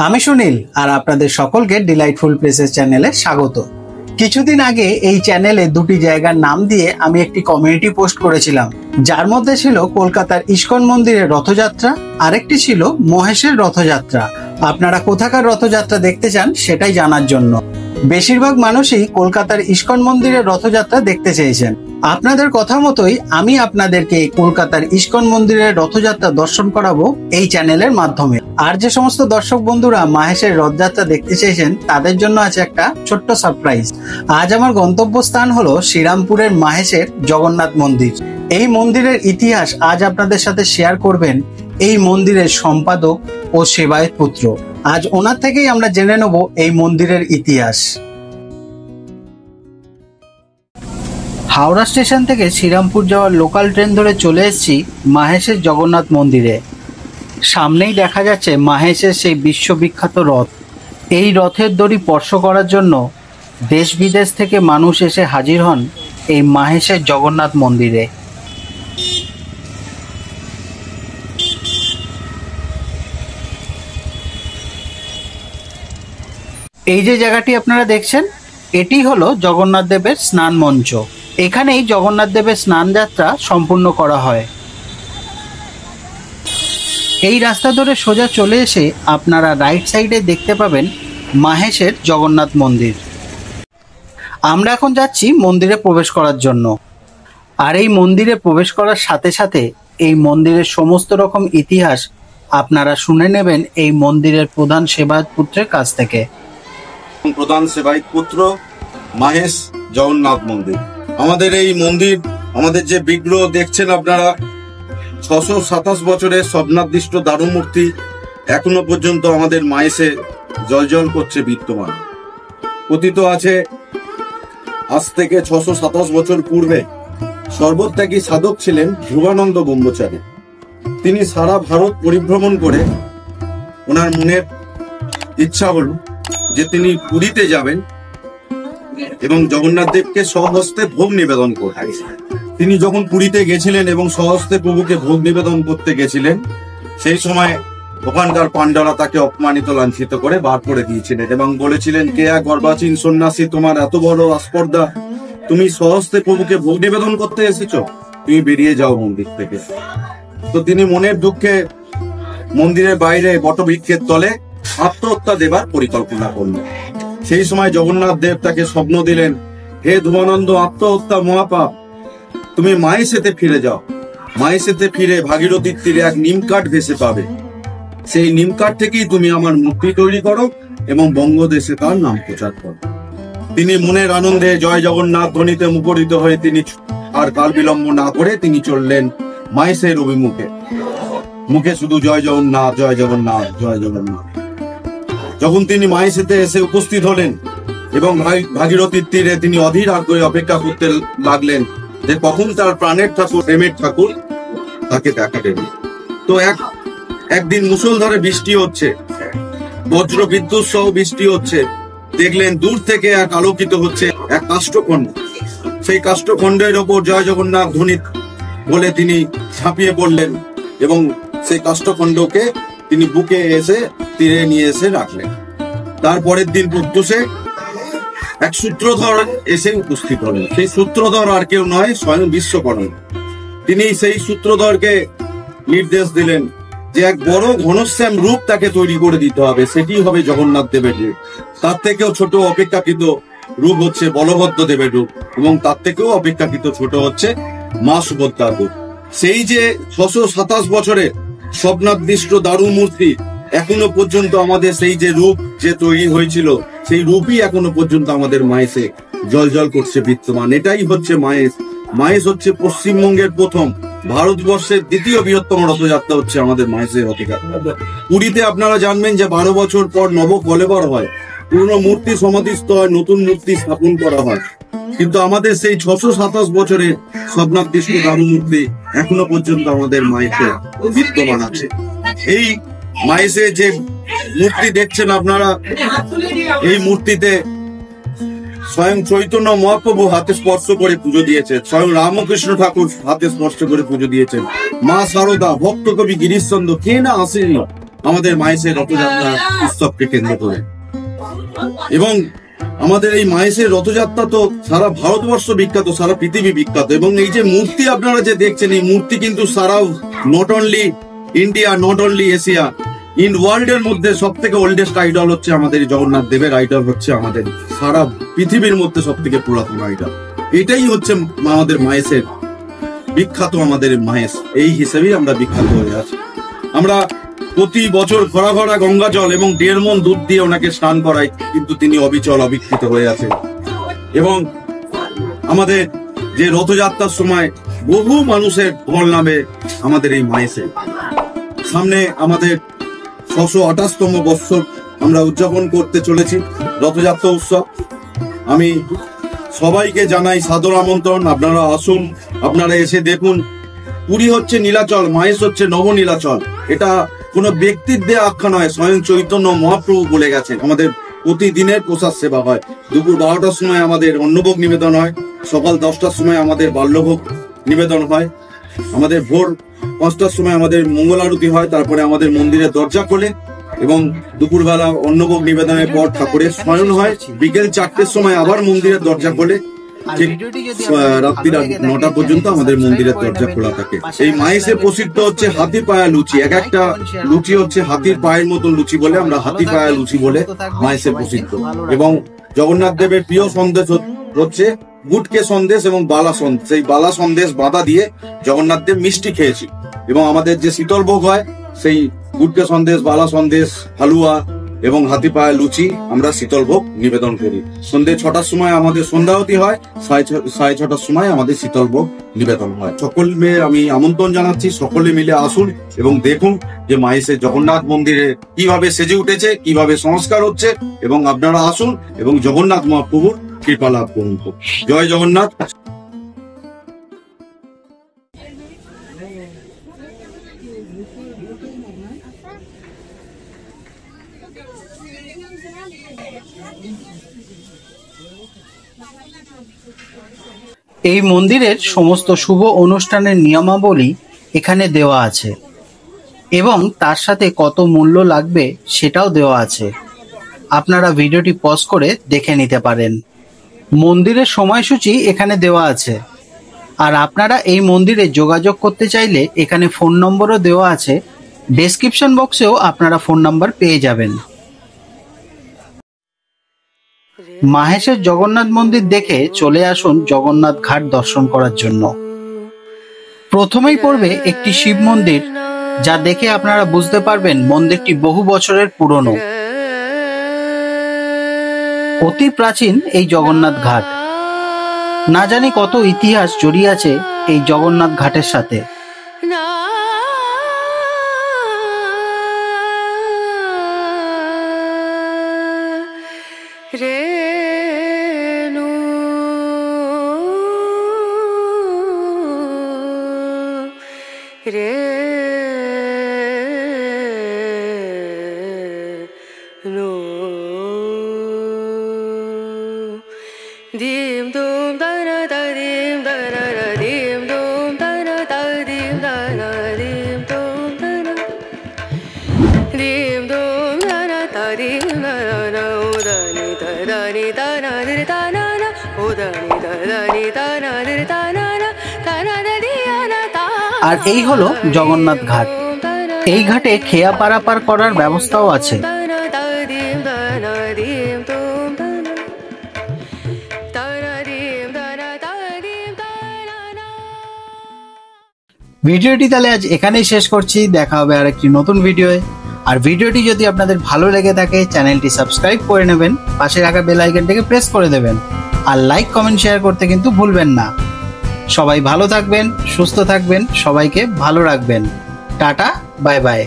আমি সুনীল আর আপনাদের সকলকে ডিলাইটফুল প্লেসেস চ্যানেলে স্বাগত। কিছুদিন আগে এই চ্যানেলে দুটি জায়গার নাম দিয়ে আমি একটি কমিউনিটি পোস্ট করেছিলাম, যার মধ্যে ছিল কলকাতার ইস্কন মন্দিরের রথযাত্রা, আরেকটি ছিল মহেশের রথযাত্রা। আপনারা কোথাকার রথযাত্রা দেখতে চান সেটাই জানার জন্য বেশিরভাগ মানুষই কলকাতার ইস্কন মন্দিরের রথযাত্রা দেখতে চেয়েছেন। আপনাদের কথা মতোই আমি আপনাদেরকে কলকাতার ইস্কন মন্দিরের রথযাত্রা দর্শন করাবো এই চ্যানেলের মাধ্যমে। আর যে সমস্ত দর্শক বন্ধুরা মহেশের রথযাত্রা দেখতে চেয়েছেন তাদের জন্য আছে একটা ছোট্ট সারপ্রাইজ। আজ আমার গন্তব্যস্থান হলো শ্রীরামপুরের মহেশের জগন্নাথ মন্দির। এই মন্দিরের ইতিহাস আজ আপনাদের সাথে শেয়ার করবেন এই মন্দিরের সম্পাদক ও সেবায়েত পুত্র। আজ ওনার থেকেই আমরা জেনে নেব এই মন্দিরের ইতিহাস। হাওড়া স্টেশন থেকে শ্রীরামপুর যাওয়ার লোকাল ট্রেন ধরে চলে এসেছি মহেশের জগন্নাথ মন্দিরে। সামনেই দেখা যাচ্ছে মহেশের সেই বিশ্ববিখ্যাত রথ। এই রথের দড়ি স্পর্শ করার জন্য দেশ বিদেশ থেকে মানুষ এসে হাজির হন এই মহেশের জগন্নাথ মন্দিরে। এই যে জায়গাটি আপনারা দেখছেন এটি হলো জগন্নাথ দেবের স্নান মঞ্চ। এখানেই জগন্নাথ দেবের স্নান যাত্রা সম্পূর্ণ করা হয়। এই রাস্তা ধরে সোজা চলে এসে আপনারা রাইট সাইডে দেখতে পাবেন মহেশের জগন্নাথ মন্দির। আমরা এখন যাচ্ছি মন্দিরে প্রবেশ করার জন্য। আর এই মন্দিরে প্রবেশ করার সাথে সাথে এই মন্দিরের সমস্ত রকম ইতিহাস আপনারা শুনে নেবেন এই মন্দিরের প্রধান সেবায়েত পুত্রের কাছ থেকে। প্রধান সেবায়েত পুত্র মহেশ জগন্নাথ মন্দির। আমাদের এই মন্দির, আমাদের যে বিগ্রহ দেখছেন আপনারা, 627 বছরের স্বপ্নাদৃষ্ট দারু মূর্তি এখনো পর্যন্ত আমাদের মহেশে জলজল করছে বিদ্যমান। কথিত আছে আজ থেকে 627 বছর পূর্বে সর্বত্যাগী সাধক ছিলেন ধ্রুবানন্দ ব্রহ্মচারী। তিনি সারা ভারত পরিভ্রমণ করে ওনার মনের ইচ্ছা হল যে তিনি পুরীতে যাবেন এবং জগন্নাথ দেবকে স্বহস্তে ভোগ নিবেদন করতেন। তিনি যখন পুরীতে গেছিলেন এবং স্বহস্তে প্রভুকে ভোগ নিবেদন করতে গেছিলেন, সেই সময় ওখানকার পাণ্ডারা তাকে অপমানিত লাঞ্ছিত করে বার করে দিয়েছিলেন এবং বলেছিলেন, কে এক গর্বাচীন সন্ন্যাসী, তোমার এত বড় আস্পর্ধা, তুমি স্বহস্তে প্রভুকে ভোগ নিবেদন করতে এসেছো, তুমি বেরিয়ে যাও মন্দির থেকে। তো তিনি মনের দুঃখে মন্দিরের বাইরে বটবৃক্ষের তলে আত্মহত্যা দেবার পরিকল্পনা করলেন। সেই সময় জগন্নাথ দেব তাকে স্বপ্ন দিলেন, হে ধ্রুবানন্দ, আত্মহত্যা মহাপাপ, তুমি মহেশেতে ফিরে যাও। মহেশেতে ফিরে ভাগীরথীর তীরে এক নিম কাঠ ভেসে পাবে, সেই নিম কাঠ থেকেই তুমি আমার মূর্তি তৈরি করো এবং বঙ্গদেশে তার নাম প্রচার করো। তিনি মনের আনন্দে জয় জগন্নাথ ধ্বনিতে মুখরিত হয়ে তিনি আর কাল বিলম্ব না করে তিনি চললেন মহেশের অভিমুখে। মুখে শুধু জয় জগন্নাথ, জয় জগন্নাথ, জয় জগন্নাথ। যখন তিনি মহেশেতে এসে উপস্থিত হলেন এবং ভাগীরথীর তীরে তিনি অধীর আগ্রহে অপেক্ষা করতে লাগলেন যে কখন তার প্রাণের ঠাকুর, প্রেমের ঠাকুর তাকে দেখা দেবে। তো একদিন মুষলধারে বৃষ্টি হচ্ছে, বজ্র বিদ্যুৎ সহ বৃষ্টি হচ্ছে। দেখলেন দূর থেকে এক আলোকিত হচ্ছে এক কাষ্ঠখণ্ড। সেই কাষ্ঠখণ্ডের ওপর জয় জগন্নাথ ধ্বনি বলে তিনি ঝাঁপিয়ে পড়লেন এবং সেই কাষ্ঠখণ্ডকে তিনি বুকে এসে তীরে নিয়ে এসে রাখলেন। তারপরের দিন প্রত্যুষে এক সূত্রধর এসে উপস্থিত হলেন। সেই সূত্রধর আর কেউ নয়, স্বয়ং বিশ্বকর্মা। তিনি সেই সূত্রধরকে নির্দেশ দিলেন যে এক বড় ঘনশ্যাম রূপ তাকে তৈরি করে দিতে হবে, সেটি হবে জগন্নাথ দেবের রূপ। তার থেকেও ছোট অপেক্ষাকৃত রূপ হচ্ছে বলভদ্র দেবের রূপ এবং তার থেকেও অপেক্ষাকৃত ছোট হচ্ছে মা সুভদ্রার রূপ। সেই যে 627 বছরের স্বপ্নাদৃষ্ট দারু মূর্তি এখনো পর্যন্ত আমাদের সেই যে রূপ যে তৈরি হয়েছিল, সেই রূপই এখনো পর্যন্ত আমাদের মহেশে জলজল করছে বিদ্যমান। এটাই হচ্ছে মহেশ। মহেশ হচ্ছে পশ্চিমবঙ্গের প্রথম, ভারতবর্ষের দ্বিতীয় বৃহত্তম রথযাত্রা হচ্ছে আমাদের মহেশের রথযাত্রা। পুরীতে আপনারা জানবেন যে 12 বছর পর নব কলেবর হয়, পুরনো মূর্তি সমাধিস্থ হয়, নতুন মূর্তি স্থাপন করা হয়। কিন্তু আমাদের সেই 627 বছরের স্বপ্নাদৃষ্ট দারু মূর্তি এখনো পর্যন্ত আমাদের মহেশে বিদ্যমান আছে। এই মহেশে যে মূর্তি দেখছেন আপনারা, এই মূর্তিতে স্বয়ং চৈতন্য মহাপ্রভু হাতে স্পর্শ করে পুজো দিয়েছেন, স্বয়ং রামকৃষ্ণ ঠাকুর হাতে স্পর্শ করে পুজো দিয়েছেন, মা শারদা, ভক্ত কবি গিরিশচন্দ্র, কে না আসেনি আমাদের মাহেশের রথযাত্রা উৎসবকে কেন্দ্র করে। এবং আমাদের এই মাহেশের রথযাত্রা তো সারা ভারতবর্ষ বিখ্যাত, সারা পৃথিবী বিখ্যাত। এবং এই যে মূর্তি আপনারা যে দেখছেন, এই মূর্তি কিন্তু সারা not only India, not only Asia, in world এর মধ্যে সব থেকে ওল্ডেস্ট আইডল হচ্ছে আমাদের জগন্নাথ দেবের আইডল, হচ্ছে আমাদের সারা পৃথিবীর মধ্যে সব থেকে পুরাতন আইডল। এটাই হচ্ছে আমাদের মাহেশের বিখ্যাত, আমাদের মাহেশ এই হিসেবেই আমরা বিখ্যাত হয়ে আছি। আমরা প্রতি বছর ঘরা ঘরা গঙ্গা জল এবং 1.5 মণ দুধ দিয়ে ওনাকে স্নান করাই, কিন্তু তিনি অবিচল অবিকৃত হয়ে আছেন। এবং আমাদের যে রথযাত্রার সময় বহু মানুষের ঢল নামে আমাদের এই মাহেশে। সামনে আমাদের 628তম বৎসর আমরা উদযাপন করতে চলেছি রথযাত্রা উৎসব। আমি সবাইকে জানাই সাদর আমন্ত্রণ, আপনারা আসুন, আপনারা এসে দেখুন। পুরী হচ্ছে নীলাচল, মাহেশ হচ্ছে নবনীলাচল। এটা কোনো ব্যক্তির দেয়া আখ্যা নয়, স্বয়ং চৈতন্য মহাপ্রভু বলে গেছেন। আমাদের প্রতিদিনের প্রসাদ সেবা হয়। দুপুর 12টার সময় আমাদের অন্নভোগ নিবেদন হয়, সকাল 10টার সময় আমাদের বাল্যভোগ নিবেদন হয়, আমাদের ভোর 5টার সময় আমাদের মঙ্গল আরতি হয়, তারপরে আমাদের মন্দিরের দরজা খোলে এবং দুপুরবেলা অন্নভোগ নিবেদনের পর ঠাকুরের শয়ন হয়। বিকেল 4টের সময় আবার মন্দিরের দরজা খোলে, ঠিক রাত্রি 9টা পর্যন্ত আমাদের মন্দিরের দরজা খোলা থাকে। এই মাহেশে প্রসিদ্ধ হচ্ছে হাতি পায়া লুচি। এক একটা লুচি হচ্ছে হাতির পায়ের মতন লুচি বলে আমরা হাতি পায়া লুচি বলে মাহেশে প্রসিদ্ধ। এবং জগন্নাথ দেবের প্রিয় সন্দেশ হচ্ছে গুটকে সন্দেশ এবং বালা সন্দেশ। সেই বালা সন্দেশ বাঁধা দিয়ে জগন্নাথ দেব মিষ্টি খেয়েছি। এবং আমাদের যে শীতল ভোগ হয়, সেই গুটকে সন্দেশ, বালা সন্দেশ, হালুয়া এবং হাতি পায়া লুচি আমরা শীতল ভোগ নিবেদন করি। সন্ধ্যে 6টার সময় আমাদের সন্ধ্যাআরতি হয়, 6:30টার সময় আমাদের শীতল ভোগ নিবেদন হয়। সকলকে আমি আমন্ত্রণ জানাচ্ছি, সকলে মিলে আসুন এবং দেখুন যে মাহেশের জগন্নাথ মন্দিরে কিভাবে সেজে উঠেছে, কিভাবে সংস্কার হচ্ছে। এবং আপনারা আসুন এবং জগন্নাথ মহাপ্রভুর কৃপা লাভ করুন। জয় জগন্নাথ। এই মন্দিরের সমস্ত শুভ অনুষ্ঠানের নিয়মাবলী এখানে দেওয়া আছে এবং তার সাথে কত মূল্য লাগবে সেটাও দেওয়া আছে। আপনারা ভিডিওটি পজ করে দেখে নিতে পারেন। মন্দিরের সময়সূচি এখানে দেওয়া আছে। আর আপনারা এই মন্দিরে যোগাযোগ করতে চাইলে এখানে ফোন নম্বরও দেওয়া আছে। ডেসক্রিপশন বক্সেও আপনারা ফোন নাম্বার পেয়ে যাবেন। মাহেশের জগন্নাথ মন্দির দেখে চলে আসুন জগন্নাথ ঘাট দর্শন করার জন্য। প্রথমেই পড়বে একটি শিব মন্দির, যা দেখে আপনারা বুঝতে পারবেন মন্দিরটি বহু বছরের পুরনো। অতি প্রাচীন এই জগন্নাথ ঘাট। না জানি কত ইতিহাস জড়িয়ে আছে এই জগন্নাথ ঘাটের সাথে। Dim dum da na da dim da na na dim dum da na da dim da na dim dum da na dim dum da na da dim da na o da ni da na di da na na o da ni da na di da na da di na da। আর এই হলো জগন্নাথ ঘাট। এই ঘাটে খেয়া পারাপার করার ব্যবস্থাও আছে। ভিডিওটি তাহলে আজ এখানেই শেষ করছি। দেখা হবে আর একটি নতুন ভিডিওয়ে। আর ভিডিওটি যদি আপনাদের ভালো লেগে থাকে চ্যানেলটি সাবস্ক্রাইব করে নেবেন, পাশে রাখা বেল আইকনটিকে প্রেস করে দেবেন আর লাইক কমেন্ট শেয়ার করতে কিন্তু ভুলবেন না। সবাই ভালো থাকবেন, সুস্থ থাকবেন, সবাইকে ভালো রাখবেন। Tata, bye bye.